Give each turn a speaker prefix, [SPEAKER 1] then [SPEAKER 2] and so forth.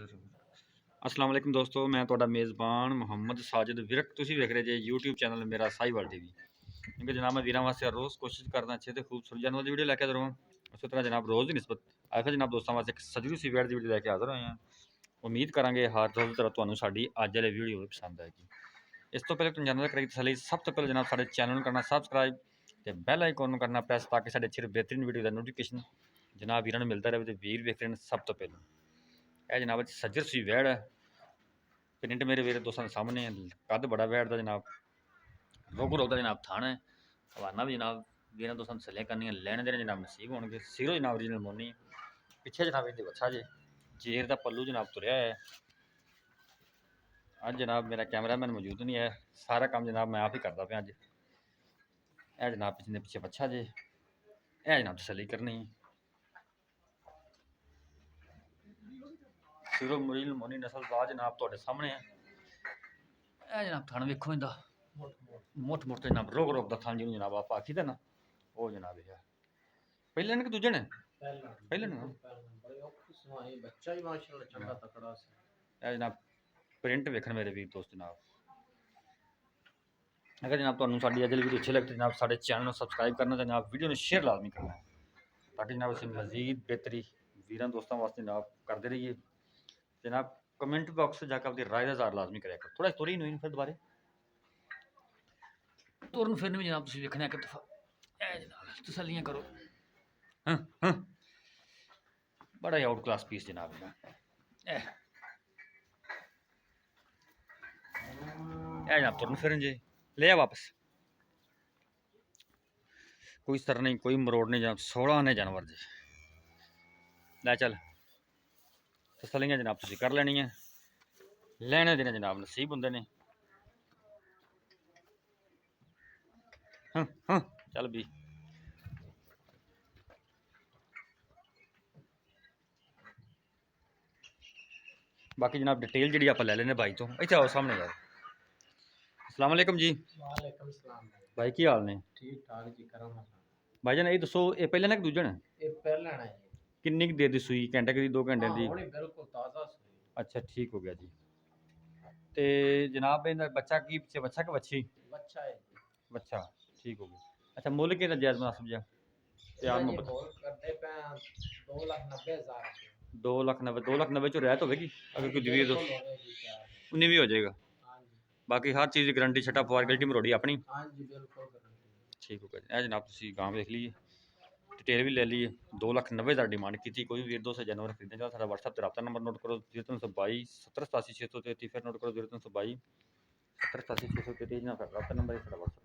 [SPEAKER 1] अस्सलाम वालेकुम दोस्तों, मैं ਤੁਹਾਡਾ ਮੇਜ਼ਬਾਨ ਮੁਹੰਮਦ ਸਾजिद ਵਿਰਕ। ਤੁਸੀਂ ਵੇਖ ਰਹੇ ਜੇ YouTube ਚੈਨਲ ਮੇਰਾ ਸਾਈਵਾਲ ਟੀਵੀ। ਕਿਉਂਕਿ ਜਨਾਬ ਮੈਂ ਵੀਰਾਂ ਵਾਸਤੇ ਰੋਜ਼ ਕੋਸ਼ਿਸ਼ ਕਰਦਾ ਅੱਛੇ ਤੇ ਖੂਬਸੂਰਤ ਜਾਨਵਰ ਦੀ ਵੀਡੀਓ ਲੈ ਕੇ ਹਾਜ਼ਰ ਹਾਂ। ਉਸੇ ਤਰ੍ਹਾਂ ਜਨਾਬ ਰੋਜ਼ ਦੀ ਨਿਸਬਤ ਆਖਰ ਜਨਾਬ ਦੋਸਤਾਂ ਵਾਸਤੇ ਇੱਕ ਸਜਰੂ ਸੀ ਵੇੜ ਦੀ ਵੀਡੀਓ ਲੈ ਕੇ ਹਾਜ਼ਰ ਹੋਏ ਹਾਂ। ਉਮੀਦ ਕਰਾਂਗੇ ਹਰ ਰੋਜ਼ ਤਰ੍ਹਾਂ ਤੁਹਾਨੂੰ ਸਾਡੀ ਅੱਜ ਵਾਲੀ ਵੀਡੀਓ ਪਸੰਦ ਆਏਗੀ। ਇਸ ਤੋਂ ਪਹਿਲੇ ਤੁਹਾਨੂੰ ਜਾਨਵਰ ਕਰੀ ਤਸੱਲੀ ਸਭ ਤੋਂ ਪਹਿਲਾਂ ਜਨਾਬ ਸਾਡੇ ਚੈਨਲ ਨੂੰ ਕਰਨਾ ਸਬਸਕ੍ਰਾਈਬ ਤੇ ਬੈਲ ਆਈਕਨ ਨੂੰ ਕਰਨਾ ਪ੍ਰੈਸ ਤਾਂ ਕਿ ਸਾਡੇ ਅੱਛੇ ਬਿਹਤਰੀਨ ਵੀਡੀਓ ਦਾ ਨੋਟੀਫਿਕੇਸ਼ਨ ਜਨਾਬ ਵੀਰਾਂ ਨੂੰ ਮਿਲਦਾ ਰਹੇ ਤੇ ਵੀਰ ਵੇਖ ਰਹੇ ਸਭ ਤੋਂ ਪਹਿਲਾਂ। ਇਹ ਜਨਾਬ ਸੱਜਰ ਸੀ ਵੈੜ है प्रिंट मेरे वीर दोस्तों के सामने कद बड़ा वैड़ का जनाब रोग रोग का जनाब थान है। हवाना भी जनाब वीर दोस्तों सलियाँ करनी लैने देने जनाब नसीब होंगे। सिरो जनाब ओरिजिनल मोनी पिछे जनाब इनके बच्चा जे जेर का पल्लू जनाब तुरया है। अज जनाब मेरा कैमरा मैन मौजूद नहीं है, सारा काम जनाब मैं आप ही करता पाया। अज यह जनाब पिछले पिछे बच्चा जे यह जनाब तसली करनी सिरो मुरील मोनी नस्ल का जनाब तो सामने है। यह जनाब थान वेखो इनका मुठ मुठ जनाब रोग रोग का थान जिन्होंने जनाब आप आखी था ना वो जनाब है पहले ने कि दूजे ने पहले ने यह जनाब प्रिंट वेखन मेरे वीर दोस्त जनाब। अगर जनाब तुहानू साडी अज वीडियो अच्छी लगती जनाब साडे चैनल को सबसक्राइब करना तो जनाब वीडियो में शेयर लाजमी करना ताकि जनाब असीं मजीद बेहतरी वीरां दोस्तों वास्ते जनाब करते रहिए। जनाब कमेंट बॉक्स जाकर अपनी राय का इज़हार लाजमी कराया करो। थोड़ा तुरी नहीं फिर दोबारे तुरन फिरन भी जनाब तुसीं वेखना एक दफा जनाब तसलियां करो। हाँ हाँ बड़ा ही आउट क्लास पीस जनाब जनाब तुरन फिरन जे ले आ वापस कोई सर नहीं कोई मरोड़ नहीं जनाब 16 ने जानवर जे लै चल तसलियां जनाब तुसीं कर लैनी है लैने देने जनाब नसीब होंदे ने। हाँ हाँ चल भी बाकी जनाब डिटेल जी आप ले लेने भाई तो इतना आओ सामने जाओ। अस्सलाम वालेकुम जी।
[SPEAKER 2] वालेकुम सलाम
[SPEAKER 1] भाई की हाल ने?
[SPEAKER 2] ठीक ठाक जी करम
[SPEAKER 1] भाई जान ये दसो ये पहले ना कि दूजे ने
[SPEAKER 2] ये पहला है जी
[SPEAKER 1] किन्नी देर दी सूई घंटे की 2 घंटे दी?
[SPEAKER 2] होनी बिल्कुल ताजा सुई
[SPEAKER 1] अच्छा ठीक हो गया जी। ते जनाब इनका बच्चा की पीछे बच्चा कि बच्ची?
[SPEAKER 2] बच्चा है जी
[SPEAKER 1] बच्चा ठीक हो गया। अच्छा मुल के जायज मुनासिब जा प्यार
[SPEAKER 2] ये
[SPEAKER 1] मोहब्बत
[SPEAKER 2] बोल करते पे 2,90,000
[SPEAKER 1] 2 लाख 90 चो रहत होगी अगर कोई दिवी तो
[SPEAKER 2] बिल्कुल होगी प्यार
[SPEAKER 1] 19 भी हो जाएगा।
[SPEAKER 2] हां जी
[SPEAKER 1] बाकी हर चीज़ की गारंटी छटा पवार गल्टी मरोड़ी अपनी
[SPEAKER 2] हां जी बिल्कुल गारंटी
[SPEAKER 1] ठीक हो गया। जनाब तुम गांव देख लीजिए डिटेल भी ले लीए 2,90,000 डिमांड की कोई वीर दोस्त जानवर खरीदने का सारा व्हाट्सएप पर रब्ता नंबर नोट करो 0322 70 87 633 फिर नोट करो 0322 70 87 633 ना फिर रब्ता नंबर है व्हाट्सएप